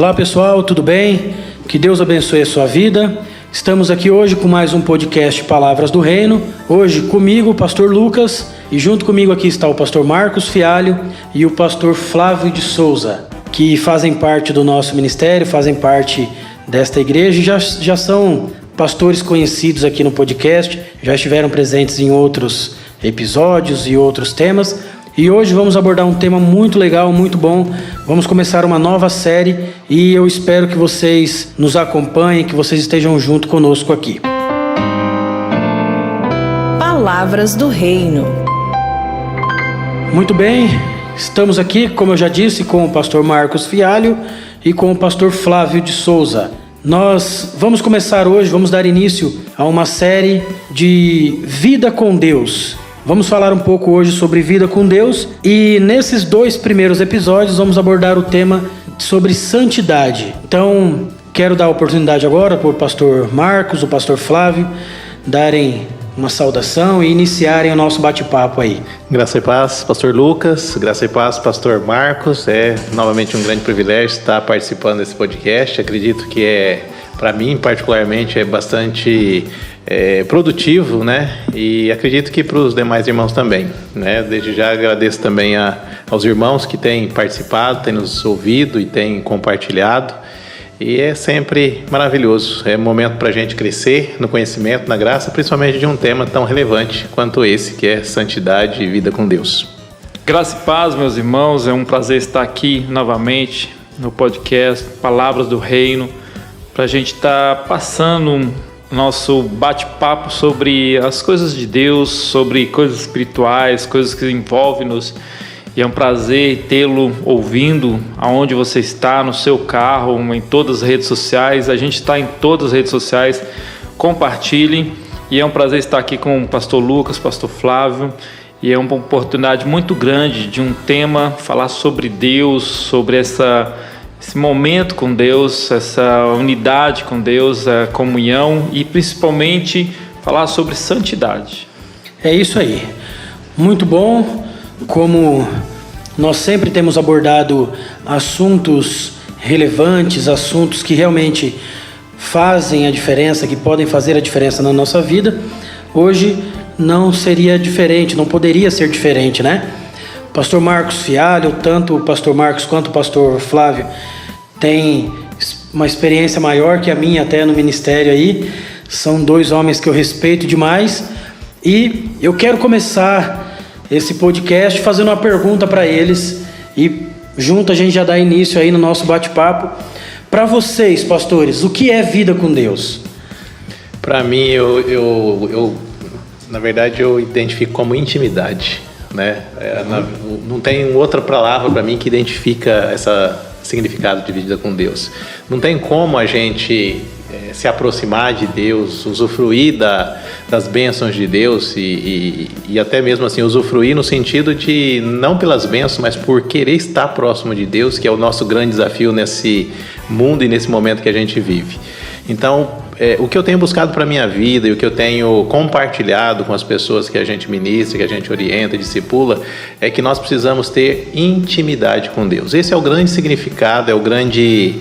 Olá pessoal, tudo bem? Que Deus abençoe a sua vida. Estamos aqui hoje com mais um podcast Palavras do Reino. Hoje comigo o pastor Lucas e junto comigo aqui está o pastor Marcos Fialho e o pastor Flávio de Souza, que fazem parte do nosso ministério, fazem parte desta igreja e já são pastores conhecidos aqui no podcast, já estiveram presentes em outros episódios e outros temas. E hoje vamos abordar um tema muito legal, muito bom. Vamos começar uma nova série e eu espero que vocês nos acompanhem, que vocês estejam junto conosco aqui. Palavras do Reino. Muito bem, estamos aqui, como eu já disse, com o pastor Marcos Fialho e com o pastor Flávio de Souza. Nós vamos começar hoje, vamos dar início a uma série de Vida com Deus. Vamos falar um pouco hoje sobre vida com Deus e nesses 2 primeiros episódios vamos abordar o tema sobre santidade. Então, quero dar a oportunidade agora para o pastor Marcos, o pastor Flávio, darem uma saudação e iniciarem o nosso bate-papo aí. Graça e paz, pastor Lucas, graça e paz, pastor Marcos. É novamente um grande privilégio estar participando desse podcast. Acredito que para mim particularmente, é bastante produtivo, né? E acredito que para os demais irmãos também, né? Desde já agradeço também aos irmãos que têm participado, têm nos ouvido e têm compartilhado. E é sempre maravilhoso, é um momento para a gente crescer no conhecimento, na graça, principalmente de um tema tão relevante quanto esse, que é santidade e vida com Deus. Graça e paz, meus irmãos, é um prazer estar aqui novamente no podcast Palavras do Reino, para a gente estar passando nosso bate-papo sobre as coisas de Deus, sobre coisas espirituais, coisas que envolvem-nos. E é um prazer tê-lo ouvindo aonde você está, no seu carro, em todas as redes sociais. A gente está em todas as redes sociais. Compartilhem. E é um prazer estar aqui com o pastor Lucas, pastor Flávio. E é uma oportunidade muito grande de um tema, falar sobre Deus, sobre esse momento com Deus, essa unidade com Deus, a comunhão e principalmente falar sobre santidade. É isso aí. Muito bom. Como nós sempre temos abordado assuntos relevantes, assuntos que realmente fazem a diferença, que podem fazer a diferença na nossa vida, hoje não seria diferente, não poderia ser diferente, né? O pastor Marcos Fialho, tanto o pastor Marcos quanto o pastor Flávio, tem uma experiência maior que a minha até no ministério aí. São 2 homens que eu respeito demais e eu quero começar esse podcast fazendo uma pergunta para eles e junto a gente já dá início aí no nosso bate-papo. Para vocês, pastores, o que é vida com Deus? Para mim, eu na verdade eu identifico como intimidade, né? Não tem outra palavra para mim que identifica esse significado de vida com Deus. Não tem como a gente se aproximar de Deus, usufruir das bênçãos de Deus e até mesmo assim usufruir no sentido de não pelas bênçãos, mas por querer estar próximo de Deus, que é o nosso grande desafio nesse mundo e nesse momento que a gente vive. Então, o que eu tenho buscado para a minha vida e o que eu tenho compartilhado com as pessoas que a gente ministra, que a gente orienta, discipula, é que nós precisamos ter intimidade com Deus. Esse é o grande significado, é o grande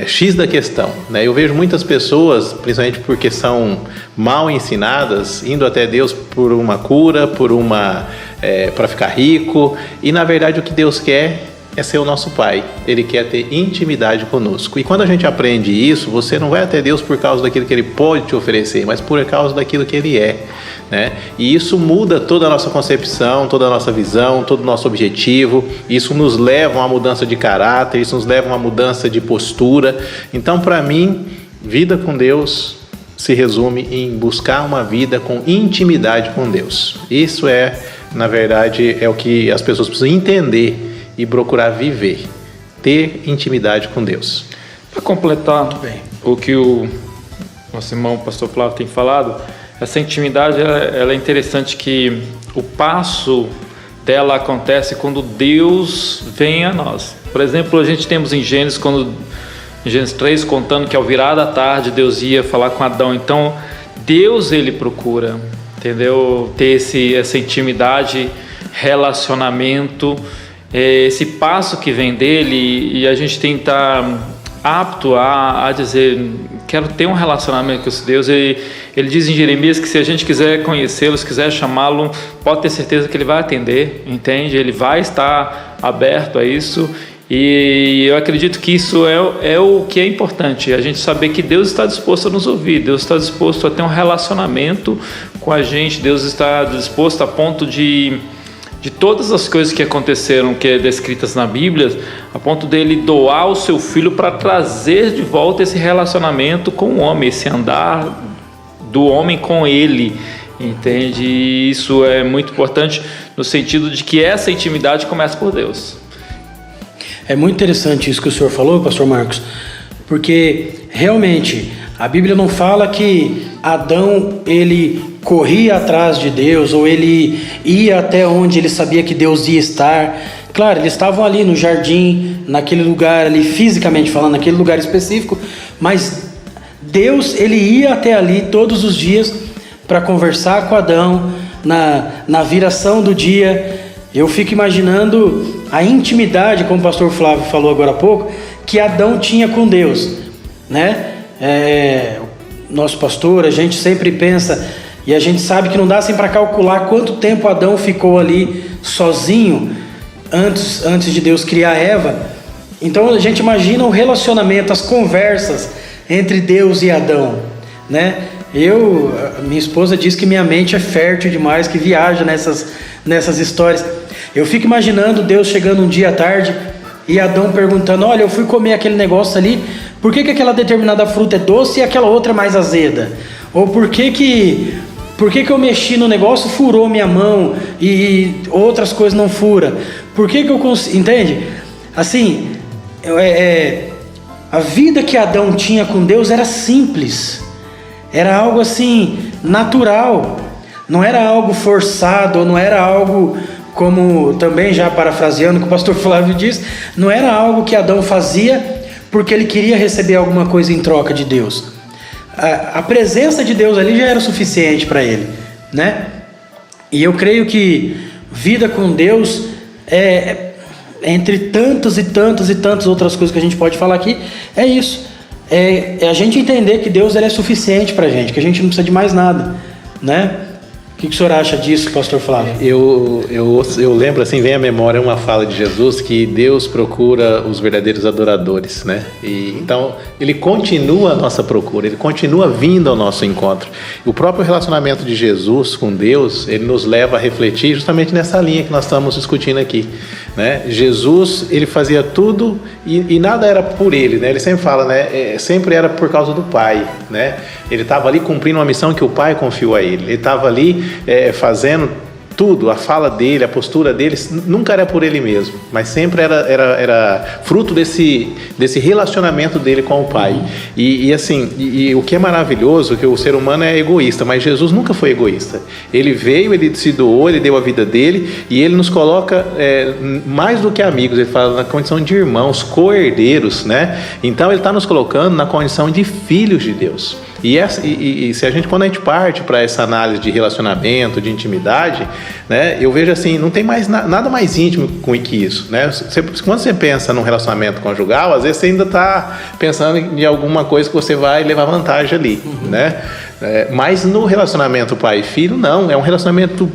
X da questão, né? Eu vejo muitas pessoas, principalmente porque são mal ensinadas, indo até Deus por uma cura, para ficar rico, e na verdade o que Deus quer é ser o nosso Pai. Ele quer ter intimidade conosco. E quando a gente aprende isso, você não vai até Deus por causa daquilo que Ele pode te oferecer, mas por causa daquilo que Ele é, né? E isso muda toda a nossa concepção, toda a nossa visão, todo o nosso objetivo. Isso nos leva a uma mudança de caráter, isso nos leva a uma mudança de postura. Então, para mim, vida com Deus se resume em buscar uma vida com intimidade com Deus. Isso na verdade, é o que as pessoas precisam entender e procurar viver, ter intimidade com Deus. Para completar o que o nosso irmão pastor Flávio tem falado, essa intimidade ela é interessante, que o passo dela acontece quando Deus vem a nós. Por exemplo, a gente temos em Gênesis 3, contando que ao virar da tarde Deus ia falar com Adão. Então Deus, ele procura, entendeu? Ter essa intimidade, relacionamento esse passo que vem dele, e a gente tem que estar apto a dizer, quero ter um relacionamento com esse Deus. Ele diz em Jeremias que se a gente quiser conhecê-lo, se quiser chamá-lo, pode ter certeza que ele vai atender, entende? Ele vai estar aberto a isso. E eu acredito que isso é o que é importante, a gente saber que Deus está disposto a nos ouvir, Deus está disposto a ter um relacionamento com a gente, Deus está disposto a ponto de todas as coisas que aconteceram, que é descritas na Bíblia, a ponto dele doar o seu filho para trazer de volta esse relacionamento com o homem, esse andar do homem com ele, entende? E isso é muito importante no sentido de que essa intimidade começa por Deus. É muito interessante isso que o senhor falou, pastor Marcos, porque realmente a Bíblia não fala que Adão ele corria atrás de Deus ou ele ia até onde ele sabia que Deus ia estar. Claro, eles estavam ali no jardim, naquele lugar ali, fisicamente falando, naquele lugar específico, mas Deus ele ia até ali todos os dias para conversar com Adão na viração do dia. Eu fico imaginando a intimidade, como o pastor Flávio falou agora há pouco, que Adão tinha com Deus, né? Nosso pastor, a gente sempre pensa, e a gente sabe que não dá assim para calcular quanto tempo Adão ficou ali sozinho antes de Deus criar Eva. Então a gente imagina o relacionamento, as conversas entre Deus e Adão, né? Minha esposa diz que minha mente é fértil demais, que viaja nessas histórias. Eu fico imaginando Deus chegando um dia à tarde e Adão perguntando: olha, eu fui comer aquele negócio ali, por que aquela determinada fruta é doce e aquela outra é mais azeda? Ou por que eu mexi no negócio, furou minha mão e outras coisas não fura? Por que eu consigo... Entende? Assim, a vida que Adão tinha com Deus era simples. Era algo assim, natural. Não era algo forçado, não era algo... Como também já parafraseando o que o pastor Flávio diz, não era algo que Adão fazia porque ele queria receber alguma coisa em troca de Deus. A presença de Deus ali já era suficiente para ele, né? E eu creio que vida com Deus entre tantas e tantas e tantas outras coisas que a gente pode falar aqui, é isso. É a gente entender que Deus ele é suficiente para a gente, que a gente não precisa de mais nada, né? O que o senhor acha disso, pastor Flávio? Eu lembro, assim, vem à memória uma fala de Jesus que Deus procura os verdadeiros adoradores, né? E, então, ele continua a nossa procura, ele continua vindo ao nosso encontro. O próprio relacionamento de Jesus com Deus, ele nos leva a refletir justamente nessa linha que nós estamos discutindo aqui, né? Jesus, ele fazia tudo e nada era por ele, né? Ele sempre fala, né? Sempre era por causa do Pai, né? Ele estava ali cumprindo uma missão que o Pai confiou a ele. Ele estava ali fazendo tudo, a fala dele, a postura dele, nunca era por ele mesmo, mas sempre era fruto desse relacionamento dele com o Pai. E assim, o que é maravilhoso é que o ser humano é egoísta, mas Jesus nunca foi egoísta. Ele veio, ele se doou, ele deu a vida dele e ele nos coloca mais do que amigos, ele fala na condição de irmãos, co-herdeiros, né? Então ele está nos colocando na condição de filhos de Deus. E quando a gente parte para essa análise de relacionamento, de intimidade, né, eu vejo assim, não tem mais nada mais íntimo que isso, né? Quando você pensa num relacionamento conjugal, às vezes você ainda está pensando em alguma coisa que você vai levar vantagem ali, né? Mas no relacionamento pai e filho, não, é um relacionamento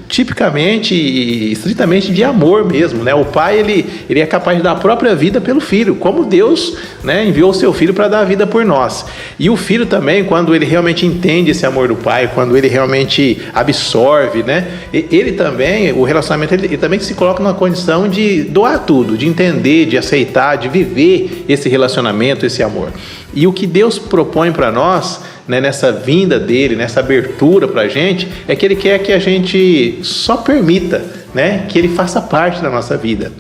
tipicamente e estritamente de amor mesmo, né? O pai ele é capaz de dar a própria vida pelo filho, como Deus, né, enviou o seu filho para dar a vida por nós. E o filho também, quando ele realmente entende esse amor do pai, quando ele realmente absorve, né, ele também, o relacionamento, ele também se coloca numa condição de doar tudo, de entender, de aceitar, de viver esse relacionamento, esse amor. E o que Deus propõe para nós, né, nessa vinda dele, nessa abertura para a gente, é que ele quer que a gente só permita, né, que ele faça parte da nossa vida.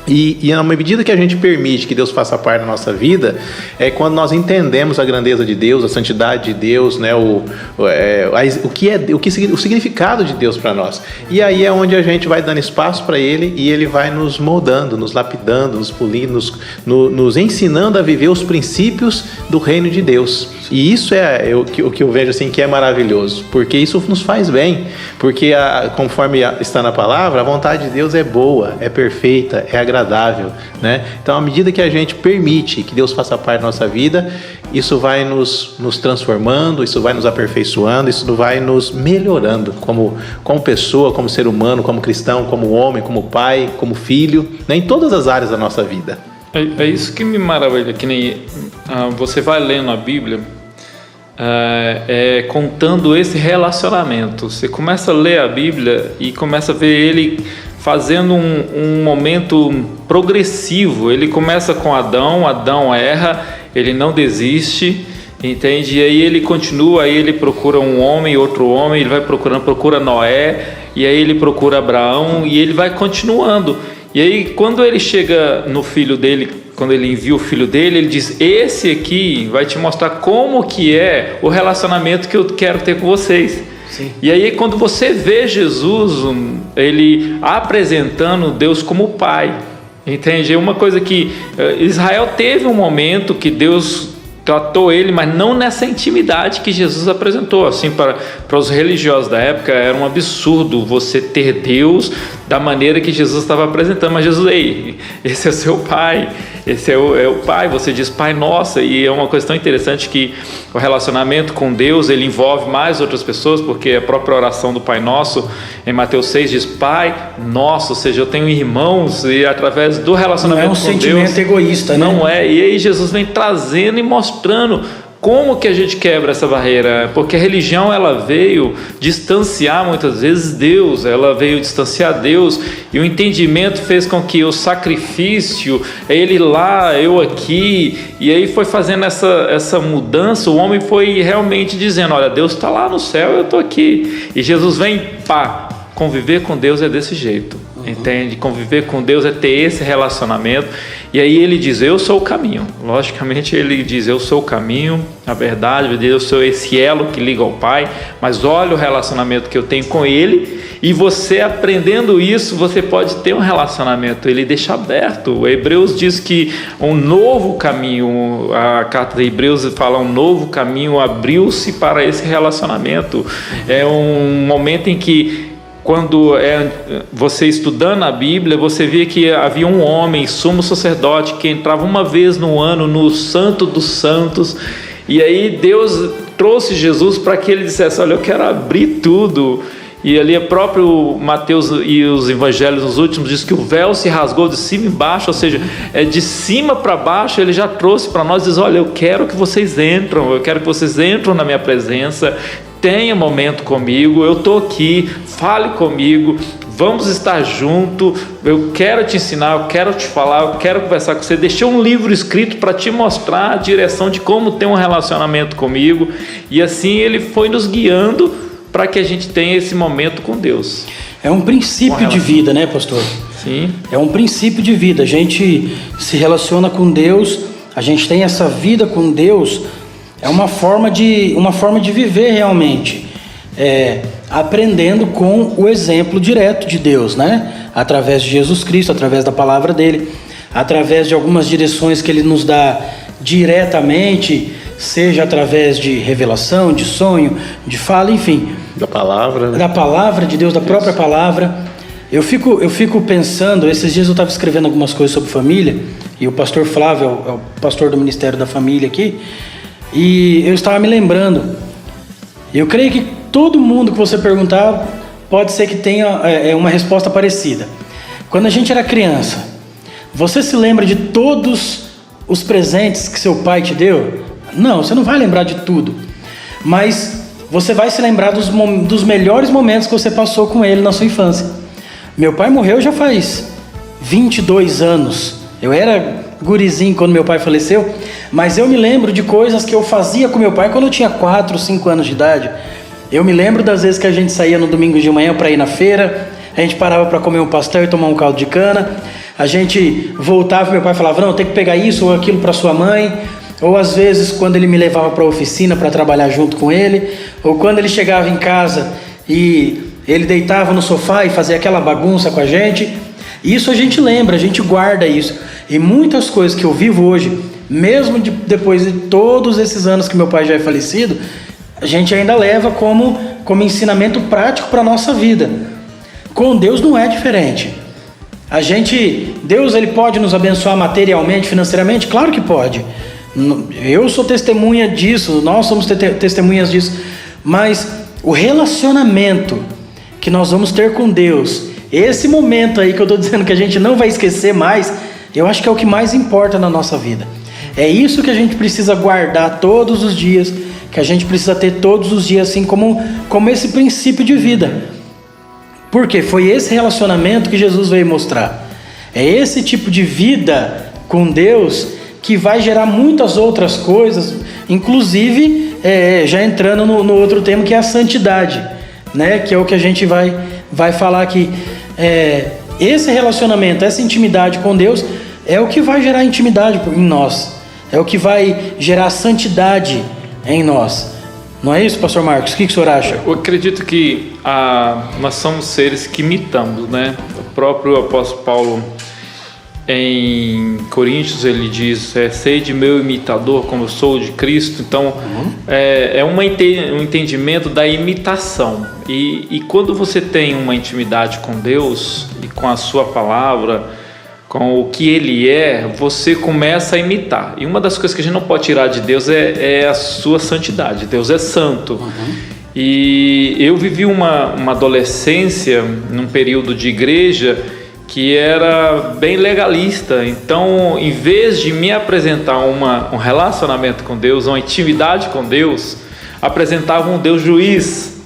E na medida que a gente permite que Deus faça parte da nossa vida, é quando nós entendemos a grandeza de Deus, a santidade de Deus, né, o significado de Deus para nós. E aí é onde a gente vai dando espaço para Ele e Ele vai nos moldando, nos lapidando, nos polindo, nos ensinando a viver os princípios do reino de Deus. E isso é o que eu vejo assim que é maravilhoso, porque isso nos faz bem, porque conforme está na palavra, a vontade de Deus é boa, é perfeita, é agradável, né? Então, à medida que a gente permite que Deus faça parte da nossa vida, isso vai nos transformando, isso vai nos aperfeiçoando, isso vai nos melhorando como pessoa, como ser humano, como cristão, como homem, como pai, como filho, né? Em todas as áreas da nossa vida. É isso que me maravilha, que nem você vai lendo a Bíblia, contando esse relacionamento. Você começa a ler a Bíblia e começa a ver ele fazendo um momento progressivo. Ele começa com Adão erra, ele não desiste, entende? E aí ele continua, aí ele procura um homem, outro homem, ele vai procura Noé, e aí ele procura Abraão, e ele vai continuando. E aí quando ele chega no filho dele, quando ele envia o filho dele, ele diz: esse aqui vai te mostrar como que é o relacionamento que eu quero ter com vocês. Sim. E aí quando você vê Jesus, ele apresentando Deus como Pai, entende? É uma coisa que Israel teve um momento que Deus tratou ele, mas não nessa intimidade que Jesus apresentou. Assim, para os religiosos da época era um absurdo você ter Deus da maneira que Jesus estava apresentando. Mas Jesus, esse é o seu Pai, esse é o Pai. Você diz Pai Nosso, e é uma coisa tão interessante que o relacionamento com Deus, ele envolve mais outras pessoas, porque a própria oração do Pai Nosso em Mateus 6 diz Pai Nosso, ou seja, eu tenho irmãos, e através do relacionamento com Deus, não é um sentimento egoísta, né? Não é. E aí Jesus vem trazendo e mostrando como que a gente quebra essa barreira, porque a religião ela veio distanciar muitas vezes Deus, ela veio distanciar Deus, e o entendimento fez com que o sacrifício, ele lá, eu aqui, e aí foi fazendo essa mudança. O homem foi realmente dizendo: olha, Deus está lá no céu, eu estou aqui, e Jesus vem, conviver com Deus é desse jeito, entende? Conviver com Deus é ter esse relacionamento. E aí ele diz: eu sou o caminho. Logicamente ele diz: eu sou o caminho, a verdade, eu sou esse elo que liga ao Pai. Mas olha o relacionamento que eu tenho com Ele, e você aprendendo isso, você pode ter um relacionamento. Ele deixa aberto. O Hebreus diz que um novo caminho, a carta de Hebreus fala, um novo caminho abriu-se para esse relacionamento. É um momento em que, quando você estudando a Bíblia, você vê que havia um homem, sumo sacerdote, que entrava uma vez no ano no Santo dos Santos, e aí Deus trouxe Jesus para que ele dissesse: olha, eu quero abrir tudo. E ali o próprio Mateus e os evangelhos nos últimos diz que o véu se rasgou de cima e embaixo, ou seja, de cima para baixo. Ele já trouxe para nós, diz: olha, eu quero que vocês entram na minha presença, tenha momento comigo, eu estou aqui, fale comigo, vamos estar junto, eu quero te ensinar, eu quero te falar, eu quero conversar com você. Deixei um livro escrito para te mostrar a direção de como ter um relacionamento comigo. E assim ele foi nos guiando para que a gente tenha esse momento com Deus. É um princípio de vida, né, pastor? Sim. É um princípio de vida. A gente se relaciona com Deus, a gente tem essa vida com Deus. É uma forma de viver realmente, aprendendo com o exemplo direto de Deus, né? Através de Jesus Cristo, através da palavra dele, através de algumas direções que ele nos dá diretamente, seja através de revelação, de sonho, de fala, enfim. Da palavra, né? Da palavra de Deus, da própria palavra. Eu fico pensando, esses dias eu estava escrevendo algumas coisas sobre família, e o pastor Flávio é o pastor do Ministério da Família aqui, e eu estava me lembrando, eu creio que todo mundo que você perguntar pode ser que tenha uma resposta parecida. Quando a gente era criança, você se lembra de todos os presentes que seu pai te deu? Não, você não vai lembrar de tudo, mas você vai se lembrar dos melhores momentos que você passou com ele na sua infância. Meu pai morreu já faz 22 anos, eu era gurizinho quando meu pai faleceu, mas eu me lembro de coisas que eu fazia com meu pai quando eu tinha 4, 5 anos de idade. Eu me lembro das vezes que a gente saía no domingo de manhã para ir na feira, a gente parava para comer um pastel e tomar um caldo de cana, a gente voltava e meu pai falava: não, tem que pegar isso ou aquilo para sua mãe. Ou às vezes quando ele me levava para a oficina para trabalhar junto com ele, ou quando ele chegava em casa e ele deitava no sofá e fazia aquela bagunça com a gente. Isso a gente lembra, a gente guarda isso. E muitas coisas que eu vivo hoje mesmo depois de todos esses anos que meu pai já é falecido, a gente ainda leva como ensinamento prático para a nossa vida. Com Deus não é diferente. Deus ele pode nos abençoar materialmente, financeiramente? Claro que pode. Eu sou testemunha disso, nós somos testemunhas disso. Mas o relacionamento que nós vamos ter com Deus, esse momento aí que eu estou dizendo que a gente não vai esquecer mais, eu acho que é o que mais importa na nossa vida. É isso que a gente precisa guardar todos os dias, que a gente precisa ter todos os dias, assim como esse princípio de vida. Porque foi esse relacionamento que Jesus veio mostrar. É esse tipo de vida com Deus que vai gerar muitas outras coisas, inclusive já entrando no outro tema, que é a santidade, né? Que é o que a gente vai falar aqui. Esse relacionamento, essa intimidade com Deus é o que vai gerar intimidade em nós, é o que vai gerar santidade em nós. Não é isso, pastor Marcos? O que o senhor acha? Eu acredito que nós somos seres que imitamos, né? O próprio apóstolo Paulo, em Coríntios, ele diz: sede meu imitador como eu sou de Cristo. Então, é um entendimento da imitação. E quando você tem uma intimidade com Deus e com a sua palavra, com o que Ele é, você começa a imitar. E uma das coisas que a gente não pode tirar de Deus é a sua santidade. Deus é santo. E eu vivi uma adolescência, num período de igreja, que era bem legalista. Então, em vez de me apresentar um relacionamento com Deus, uma intimidade com Deus, apresentava um Deus juiz.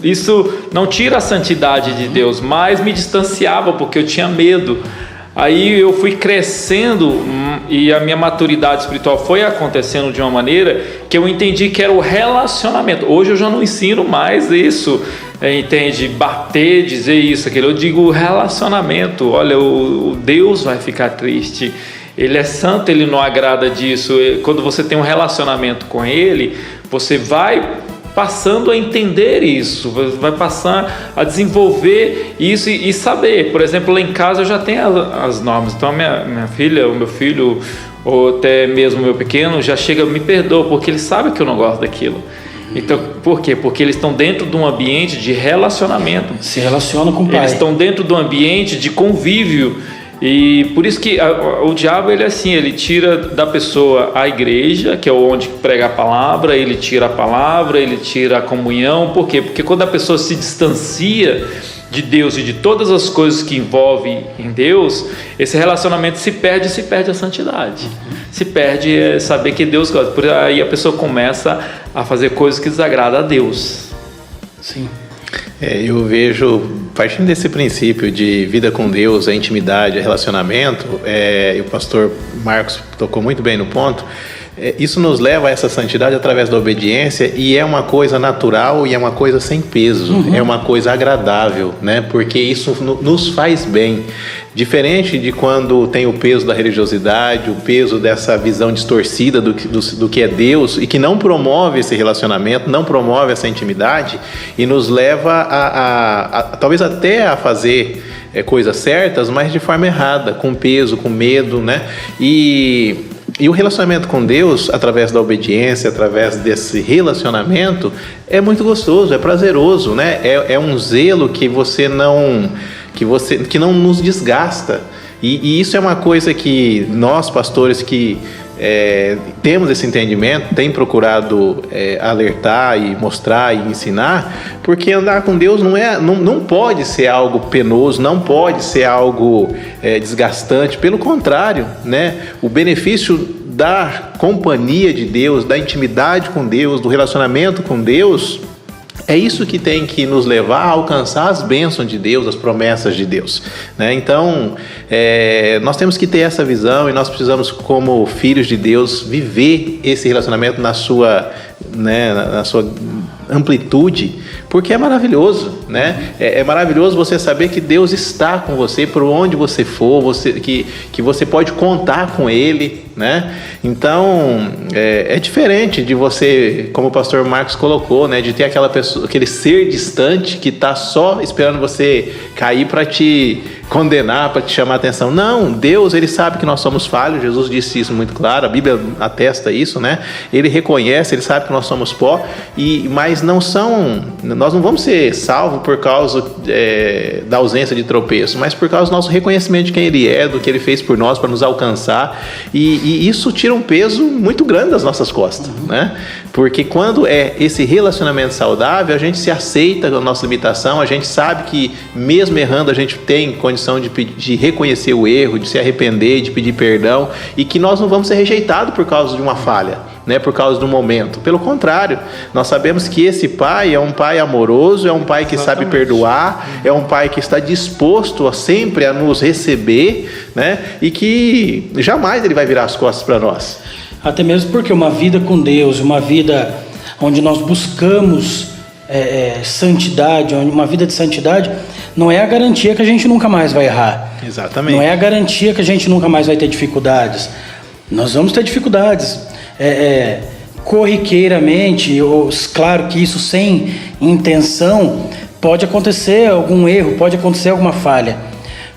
Isso não tira a santidade de Deus, mas me distanciava, porque eu tinha medo. Aí eu fui crescendo e a minha maturidade espiritual foi acontecendo de uma maneira que eu entendi que era o relacionamento. Hoje eu já não ensino mais isso, entende? Bater, dizer isso, aquilo. Eu digo relacionamento. Olha, o Deus vai ficar triste. Ele é santo, ele não agrada disso. Quando você tem um relacionamento com ele, você vai passando a entender isso, vai passar a desenvolver isso e saber. Por exemplo, lá em casa eu já tenho as normas. Então a minha filha, o meu filho, ou até mesmo o meu pequeno, já chega, me perdoa, porque ele sabe que eu não gosto daquilo. Então, por quê? Porque eles estão dentro de um ambiente de relacionamento. Se relacionam com o pai. Eles estão dentro de um ambiente de convívio. E por isso que o diabo, ele é assim, ele tira da pessoa a igreja, que é onde prega a palavra, ele tira a palavra, ele tira a comunhão. Por quê? Porque quando a pessoa se distancia de Deus e de todas as coisas que envolvem em Deus, esse relacionamento se perde a santidade. Se perde saber que Deus gosta. Por aí a pessoa começa a fazer coisas que desagradam a Deus. Sim. Eu vejo, partindo desse princípio de vida com Deus, a intimidade, a relacionamento, e o pastor Marcos tocou muito bem no ponto, isso nos leva a essa santidade através da obediência, e é uma coisa natural e é uma coisa sem peso, é uma coisa agradável, né? Porque isso nos faz bem. Diferente de quando tem o peso da religiosidade, o peso dessa visão distorcida do que é Deus, e que não promove esse relacionamento, não promove essa intimidade, e nos leva a talvez até a fazer coisas certas, mas de forma errada, com peso, com medo, né? E o relacionamento com Deus, através da obediência, através desse relacionamento, é muito gostoso, é prazeroso, né? É um zelo que não nos desgasta. E isso é uma coisa que nós, pastores, que temos esse entendimento, tem procurado alertar e mostrar e ensinar, porque andar com Deus não pode ser algo penoso, não pode ser algo desgastante. Pelo contrário, né? O benefício da companhia de Deus, da intimidade com Deus, do relacionamento com Deus, é isso que tem que nos levar a alcançar as bênçãos de Deus, as promessas de Deus, né? Então, nós temos que ter essa visão, e nós precisamos, como filhos de Deus, viver esse relacionamento na sua amplitude, porque é maravilhoso, né? É maravilhoso você saber que Deus está com você por onde você for, que você pode contar com Ele, né? Então, é diferente de você, como o pastor Marcos colocou, né? De ter aquela pessoa, aquele ser distante que está só esperando você cair para te condenar, para te chamar a atenção. Não, Deus, ele sabe que nós somos falhos, Jesus disse isso muito claro, a Bíblia atesta isso, né? Ele reconhece, ele sabe que nós somos pó, mas nós não vamos ser salvos por causa da ausência de tropeço, mas por causa do nosso reconhecimento de quem ele é, do que ele fez por nós para nos alcançar, e isso tira um peso muito grande das nossas costas, né? Porque quando é esse relacionamento saudável, a gente se aceita a nossa limitação, a gente sabe que mesmo errando a gente tem condição de reconhecer o erro, de se arrepender, de pedir perdão, e que nós não vamos ser rejeitados por causa de uma falha, né, por causa do momento. Pelo contrário, nós sabemos que esse pai é um pai amoroso, é um pai que sabe perdoar, é um pai que está disposto sempre a nos receber, né, e que jamais ele vai virar as costas para nós. Até mesmo porque uma vida com Deus, uma vida onde nós buscamos santidade, uma vida de santidade, não é a garantia que a gente nunca mais vai errar. Exatamente. Não é a garantia que a gente nunca mais vai ter dificuldades. Nós vamos ter dificuldades. Corriqueiramente, claro que isso sem intenção, pode acontecer algum erro, pode acontecer alguma falha,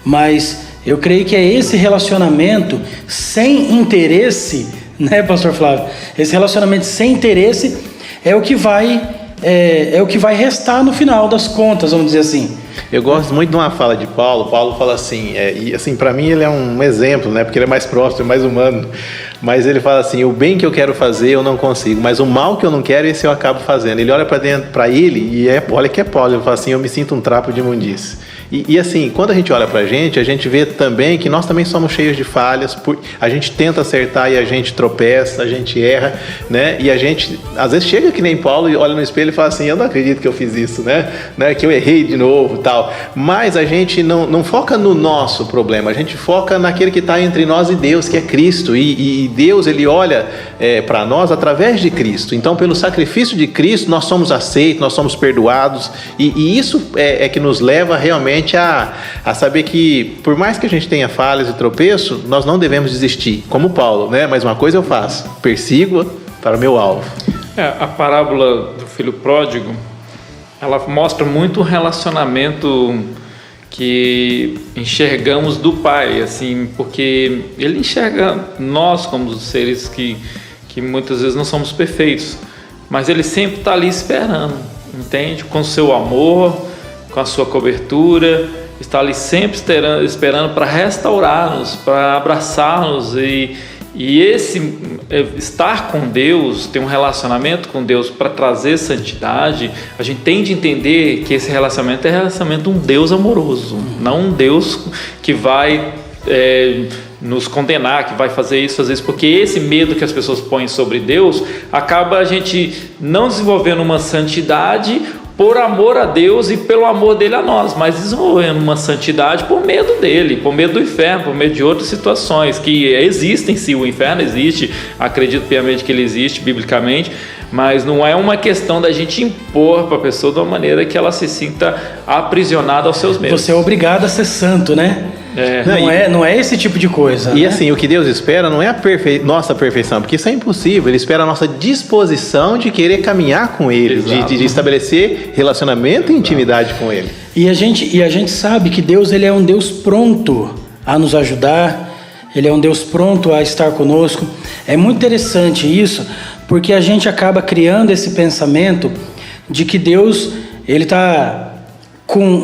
mas eu creio que é esse relacionamento sem interesse, né, pastor Flávio? Esse relacionamento sem interesse é o que vai restar no final das contas, vamos dizer assim. Eu gosto muito de uma fala de Paulo. Paulo fala assim, e assim, para mim ele é um exemplo, né, porque ele é mais próximo, é mais humano, mas ele fala assim: o bem que eu quero fazer eu não consigo, mas o mal que eu não quero, esse eu acabo fazendo. Ele olha para dentro, para ele, e olha que é Paulo, ele fala assim: eu me sinto um trapo de imundície. E assim, quando a gente olha pra gente, a gente vê também que nós também somos cheios de falhas, a gente tenta acertar e a gente tropeça, a gente erra, né? E a gente, às vezes, chega que nem Paulo e olha no espelho e fala assim: eu não acredito que eu fiz isso, né? Que eu errei de novo, tal. Mas a gente não foca no nosso problema, a gente foca naquele que está entre nós e Deus, que é Cristo. E Deus, ele olha para nós através de Cristo. Então, pelo sacrifício de Cristo, nós somos aceitos, nós somos perdoados, e isso é que nos leva realmente a saber que, por mais que a gente tenha falhas e tropeço, nós não devemos desistir, como Paulo, né? Mas uma coisa eu faço: persigo para o meu alvo. A parábola do filho pródigo, ela mostra muito o relacionamento que enxergamos do pai, assim, porque ele enxerga nós como seres que muitas vezes não somos perfeitos, mas ele sempre está ali esperando, entende? Com o seu amor, com a sua cobertura, está ali sempre esperando para restaurar-nos, para abraçar-nos, e esse estar com Deus, ter um relacionamento com Deus para trazer santidade, a gente tem de entender que esse relacionamento é relacionamento de um Deus amoroso, não um Deus que vai nos condenar, que vai fazer isso às vezes, porque esse medo que as pessoas põem sobre Deus acaba a gente não desenvolvendo uma santidade por amor a Deus e pelo amor dele a nós, mas desenvolvendo uma santidade por medo dele, por medo do inferno, por medo de outras situações que existem. Sim, o inferno existe, acredito piamente que ele existe biblicamente, mas não é uma questão da gente impor para a pessoa de uma maneira que ela se sinta aprisionada aos seus medos. Você é obrigado a ser santo, né? Não é esse tipo de coisa. E né? assim, o que Deus espera não é a nossa perfeição, porque isso é impossível. Ele espera a nossa disposição de querer caminhar com Ele, de estabelecer relacionamento e intimidade com Ele. E a gente sabe que Deus, ele é um Deus pronto a nos ajudar, Ele é um Deus pronto a estar conosco. É muito interessante isso, porque a gente acaba criando esse pensamento de que Deus, ele está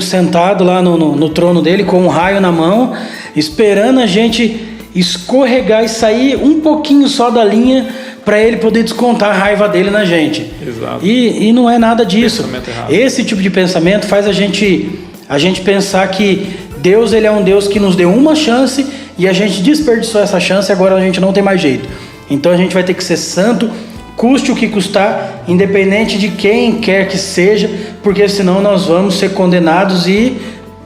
sentado lá no trono dele com um raio na mão, esperando a gente escorregar e sair um pouquinho só da linha para ele poder descontar a raiva dele na gente. Exato. E não é nada disso. Esse tipo de pensamento faz a gente pensar que Deus, ele é um Deus que nos deu uma chance e a gente desperdiçou essa chance e agora a gente não tem mais jeito. Então a gente vai ter que ser santo, custe o que custar, independente de quem quer que seja, porque senão nós vamos ser condenados e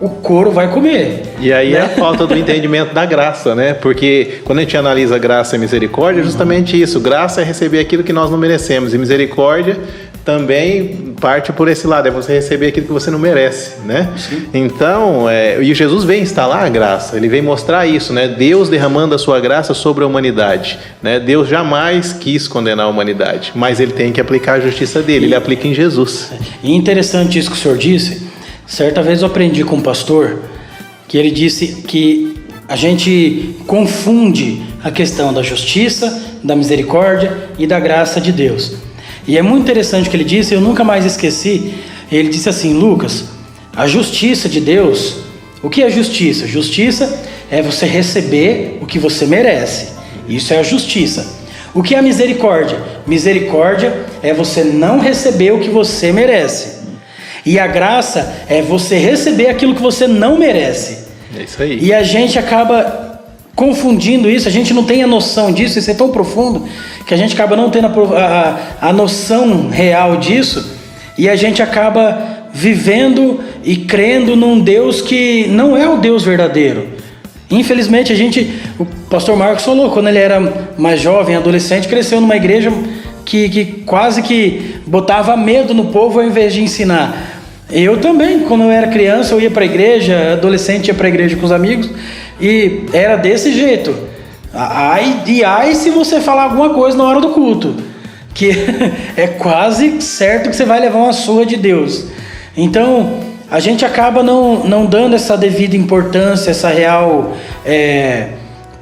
o couro vai comer. E aí é a falta do entendimento da graça, né? Porque quando a gente analisa graça e misericórdia, é justamente isso. Graça é receber aquilo que nós não merecemos, e misericórdia também parte por esse lado, é você receber aquilo que você não merece, né? Sim. Então, e Jesus vem instalar a graça, ele vem mostrar isso, né? Deus derramando a sua graça sobre a humanidade, né? Deus jamais quis condenar a humanidade, mas ele tem que aplicar a justiça dele, ele aplica em Jesus. E interessante isso que o senhor disse. Certa vez eu aprendi com um pastor que ele disse que a gente confunde a questão da justiça, da misericórdia e da graça de Deus. E é muito interessante o que ele disse, eu nunca mais esqueci. Ele disse assim: Lucas, a justiça de Deus, o que é justiça? Justiça é você receber o que você merece. Isso é a justiça. O que é a misericórdia? Misericórdia é você não receber o que você merece. E a graça é você receber aquilo que você não merece. É isso aí. E a gente acaba confundindo isso, a gente não tem a noção disso, isso é tão profundo, que a gente acaba não tendo a noção real disso, e a gente acaba vivendo e crendo num Deus que não é o Deus verdadeiro. Infelizmente o pastor Marcos falou, quando ele era mais jovem, adolescente, cresceu numa igreja que quase que botava medo no povo ao invés de ensinar. Eu também, quando eu era criança, eu ia para a igreja, adolescente ia para a igreja com os amigos, e era desse jeito. Ai se você falar alguma coisa na hora do culto, que é quase certo que você vai levar uma surra de Deus. Então, a gente acaba não dando essa devida importância, essa real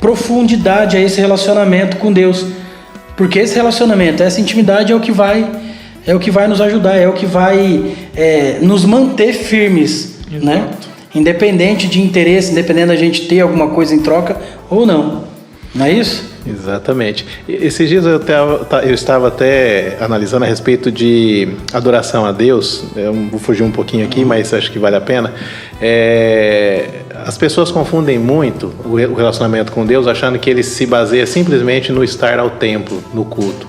profundidade a esse relacionamento com Deus. Porque esse relacionamento, essa intimidade é o que vai nos ajudar, é o que vai nos manter firmes, né? Independente de interesse, independente da gente ter alguma coisa em troca ou não. Não é isso? Exatamente. Esses dias eu estava até analisando a respeito de adoração a Deus. Eu vou fugir um pouquinho aqui, mas acho que vale a pena. As pessoas confundem muito o relacionamento com Deus, achando que ele se baseia simplesmente no estar ao templo, no culto.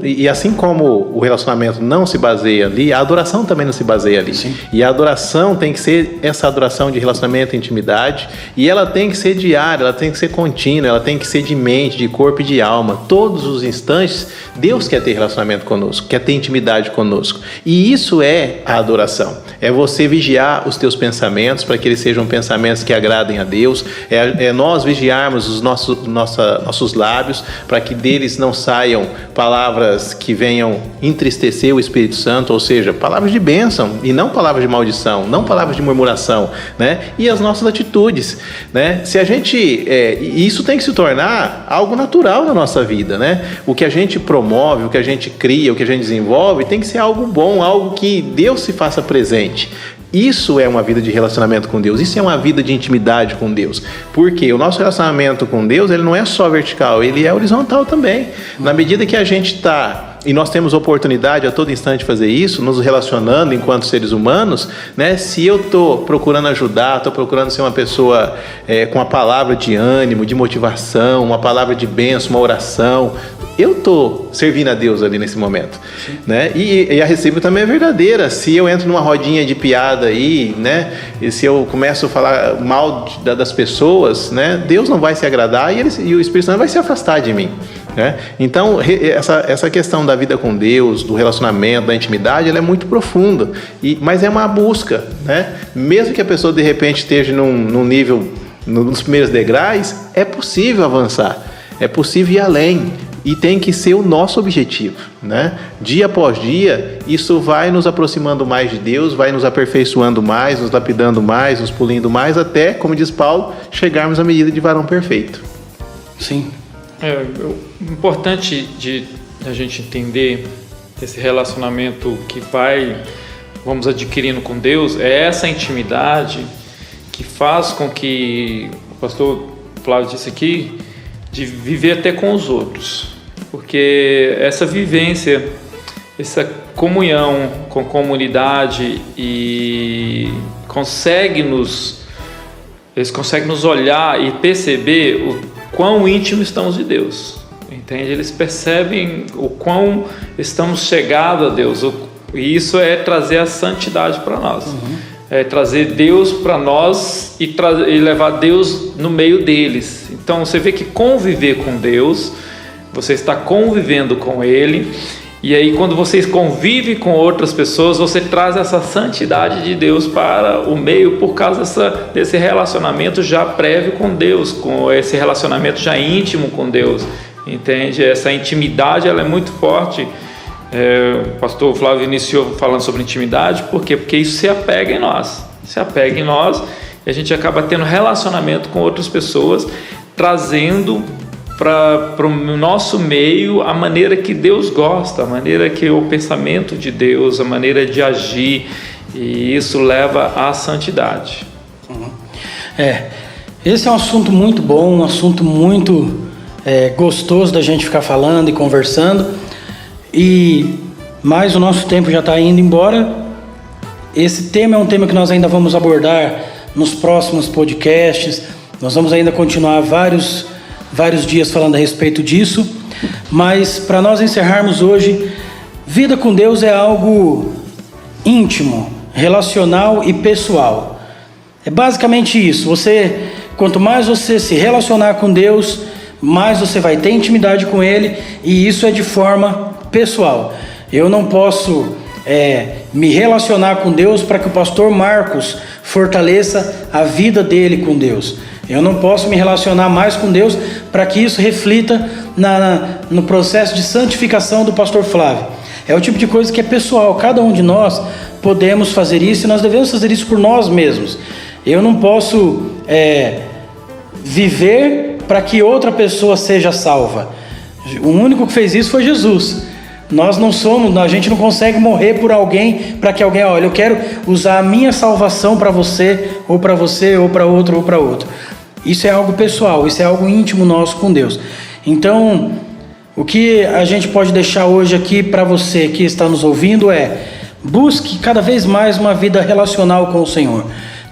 E assim como o relacionamento não se baseia ali, a adoração também não se baseia ali. Sim. E a adoração tem que ser essa adoração de relacionamento e intimidade, e ela tem que ser diária, ela tem que ser contínua, ela tem que ser de mente, de corpo e de alma. Todos os instantes, Deus quer ter relacionamento conosco, quer ter intimidade conosco. E isso é a adoração. É você vigiar os teus pensamentos para que eles sejam pensamentos que agradem a Deus. É nós vigiarmos os nossos lábios para que deles não saiam palavras que venham entristecer o Espírito Santo, ou seja, palavras de bênção e não palavras de maldição, não palavras de murmuração, né? E as nossas atitudes, né? Se a gente isso tem que se tornar algo natural na nossa vida, né? O que a gente promove, o que a gente cria, o que a gente desenvolve tem que ser algo bom, algo que Deus se faça presente. Isso é uma vida de relacionamento com Deus, isso é uma vida de intimidade com Deus, porque o nosso relacionamento com Deus, ele não é só vertical, ele é horizontal também. Na medida que a gente está, e nós temos oportunidade a todo instante de fazer isso, nos relacionando enquanto seres humanos, né? Se eu estou procurando ajudar, estou procurando ser uma pessoa com uma palavra de ânimo, de motivação, uma palavra de bênção, uma oração, eu estou servindo a Deus ali nesse momento, né? E a recíproca também é verdadeira. Se eu entro numa rodinha de piada aí, né? E se eu começo a falar mal das pessoas, né? Deus não vai se agradar e o Espírito Santo vai se afastar de mim, né? Então, essa questão da vida com Deus, do relacionamento, da intimidade, ela é muito profunda, mas é uma busca, né? Mesmo que a pessoa de repente esteja num nível, nos primeiros degraus, é possível avançar, é possível ir além. E tem que ser o nosso objetivo, né? Dia após dia, isso vai nos aproximando mais de Deus, vai nos aperfeiçoando mais, nos lapidando mais, nos polindo mais, até, como diz Paulo, chegarmos à medida de varão perfeito. Sim. Importante de a gente entender esse relacionamento que vamos adquirindo com Deus, é essa intimidade que faz com que, o pastor Flávio disse aqui, de viver até com os outros, porque essa vivência, essa comunhão com a comunidade eles conseguem nos olhar e perceber o quão íntimos estamos de Deus, entende? Eles percebem o quão estamos chegados a Deus, e isso é trazer a santidade para nós. É trazer Deus para nós e levar Deus no meio deles. Então você vê que conviver com Deus, você está convivendo com Ele, e aí quando vocês convivem com outras pessoas, você traz essa santidade de Deus para o meio por causa desse relacionamento já prévio com Deus, com esse relacionamento já íntimo com Deus, entende? Essa intimidade, ela é muito forte. O pastor Flávio iniciou falando sobre intimidade, por quê? Porque isso se apega em nós, e a gente acaba tendo relacionamento com outras pessoas, trazendo para o nosso meio a maneira que Deus gosta, a maneira que o pensamento de Deus, a maneira de agir, e isso leva à santidade. Esse é um assunto muito bom, um assunto muito gostoso da gente ficar falando e conversando, mas o nosso tempo já está indo embora. Esse tema é um tema que nós ainda vamos abordar nos próximos podcasts. Nós vamos ainda continuar vários dias falando a respeito disso, mas para nós encerrarmos hoje, vida com Deus é algo íntimo, relacional e pessoal. É basicamente isso. Quanto mais você se relacionar com Deus, mais você vai ter intimidade com Ele, e isso é de forma pessoal. Eu não posso me relacionar com Deus para que o pastor Marcos fortaleça a vida dele com Deus. Eu não posso me relacionar mais com Deus para que isso reflita no processo de santificação do pastor Flávio. É o tipo de coisa que é pessoal. Cada um de nós podemos fazer isso, e nós devemos fazer isso por nós mesmos. Eu não posso viver para que outra pessoa seja salva. O único que fez isso foi Jesus. A gente não consegue morrer por alguém para que alguém, olha, eu quero usar a minha salvação para você, ou para outro, ou para outro. Isso é algo pessoal, isso é algo íntimo nosso com Deus. Então, o que a gente pode deixar hoje aqui para você que está nos ouvindo busque cada vez mais uma vida relacional com o Senhor.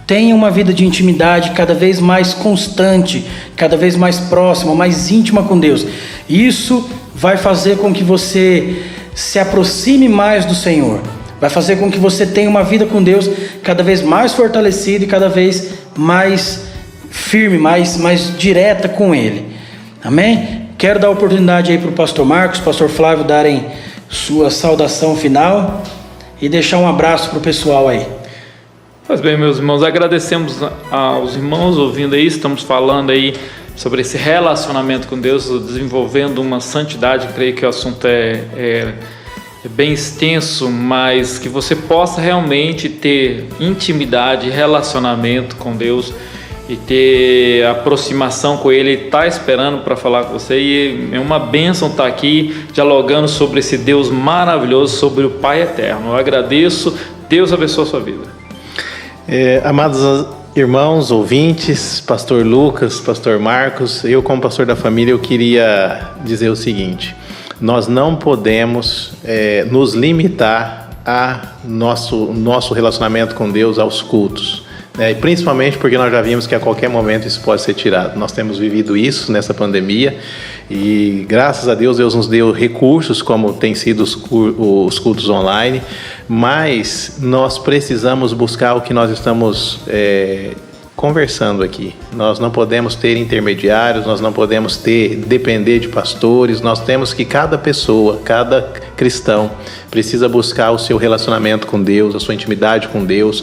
Tenha uma vida de intimidade cada vez mais constante, cada vez mais próxima, mais íntima com Deus. Isso vai fazer com que você se aproxime mais do Senhor. Vai fazer com que você tenha uma vida com Deus cada vez mais fortalecida e cada vez mais firme, mais direta com Ele. Amém? Quero dar a oportunidade aí para o pastor Marcos, pastor Flávio darem sua saudação final e deixar um abraço para o pessoal aí. Pois bem, meus irmãos, agradecemos aos irmãos ouvindo aí. Estamos falando aí sobre esse relacionamento com Deus, desenvolvendo uma santidade. Creio que o assunto é bem extenso, mas que você possa realmente ter intimidade, relacionamento com Deus e ter aproximação com Ele. Ele está esperando para falar com você, e é uma bênção estar aqui dialogando sobre esse Deus maravilhoso, sobre o Pai Eterno. Eu agradeço. Deus abençoe a sua vida. Amados irmãos, ouvintes, pastor Lucas, pastor Marcos, eu como pastor da família, eu queria dizer o seguinte: nós não podemos nos limitar a nosso relacionamento com Deus aos cultos, né? E principalmente porque nós já vimos que a qualquer momento isso pode ser tirado. Nós temos vivido isso nessa pandemia, e graças a Deus nos deu recursos como tem sido os cultos online, mas nós precisamos buscar o que nós estamos conversando aqui. Nós não podemos ter intermediários, nós não podemos depender de pastores. Nós temos que cada pessoa, cada cristão precisa buscar o seu relacionamento com Deus, a sua intimidade com Deus,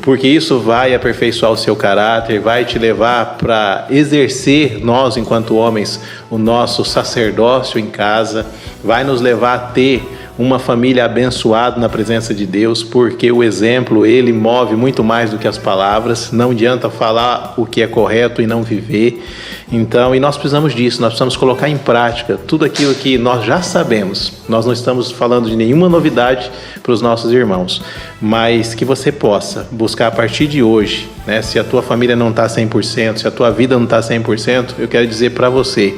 porque isso vai aperfeiçoar o seu caráter, vai te levar para exercer, nós enquanto homens, o nosso sacerdócio em casa, vai nos levar a ter uma família abençoada na presença de Deus, porque o exemplo, ele move muito mais do que as palavras. Não adianta falar o que é correto e não viver. Então, e nós precisamos disso, nós precisamos colocar em prática tudo aquilo que nós já sabemos. Nós não estamos falando de nenhuma novidade para os nossos irmãos, mas que você possa buscar a partir de hoje, né? Se a tua família não está 100%, se a tua vida não está 100%, eu quero dizer para você: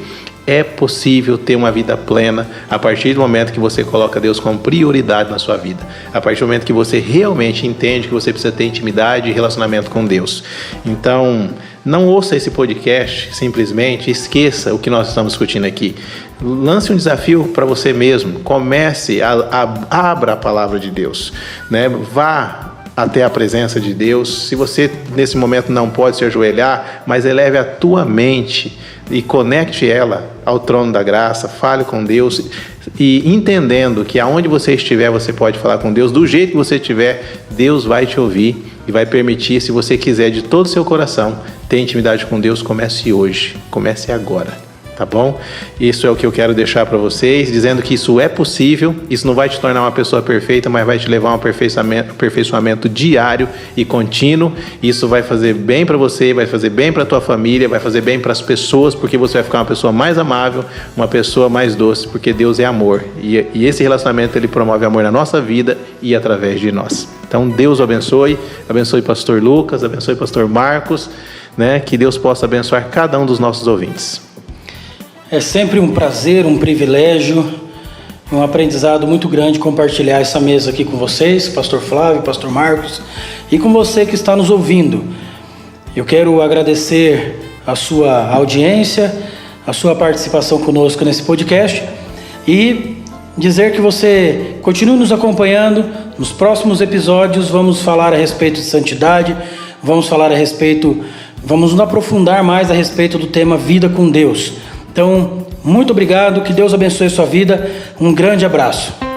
é possível ter uma vida plena a partir do momento que você coloca Deus como prioridade na sua vida. A partir do momento que você realmente entende que você precisa ter intimidade e relacionamento com Deus. Então, não ouça esse podcast simplesmente, esqueça o que nós estamos discutindo aqui. Lance um desafio para você mesmo. Comece, abra a palavra de Deus, né? Vá até a presença de Deus. Se você nesse momento não pode se ajoelhar, mas eleve a tua mente e conecte ela ao trono da graça, fale com Deus, e entendendo que aonde você estiver, você pode falar com Deus, do jeito que você estiver, Deus vai te ouvir e vai permitir, se você quiser de todo o seu coração ter intimidade com Deus. Comece hoje, comece agora. tá bom? Isso é o que eu quero deixar para vocês, dizendo que isso é possível, isso não vai te tornar uma pessoa perfeita, mas vai te levar a um aperfeiçoamento diário e contínuo. Isso vai fazer bem para você, vai fazer bem para tua família, vai fazer bem para as pessoas, porque você vai ficar uma pessoa mais amável, uma pessoa mais doce, porque Deus é amor. E esse relacionamento, ele promove amor na nossa vida e através de nós. Então, Deus abençoe pastor Lucas, abençoe pastor Marcos, né? Que Deus possa abençoar cada um dos nossos ouvintes. É sempre um prazer, um privilégio, um aprendizado muito grande compartilhar essa mesa aqui com vocês, pastor Flávio, pastor Marcos, e com você que está nos ouvindo. Eu quero agradecer a sua audiência, a sua participação conosco nesse podcast e dizer que você continue nos acompanhando. Nos próximos episódios vamos falar a respeito de santidade, vamos nos aprofundar mais a respeito do tema Vida com Deus. Então, muito obrigado, que Deus abençoe a sua vida, um grande abraço.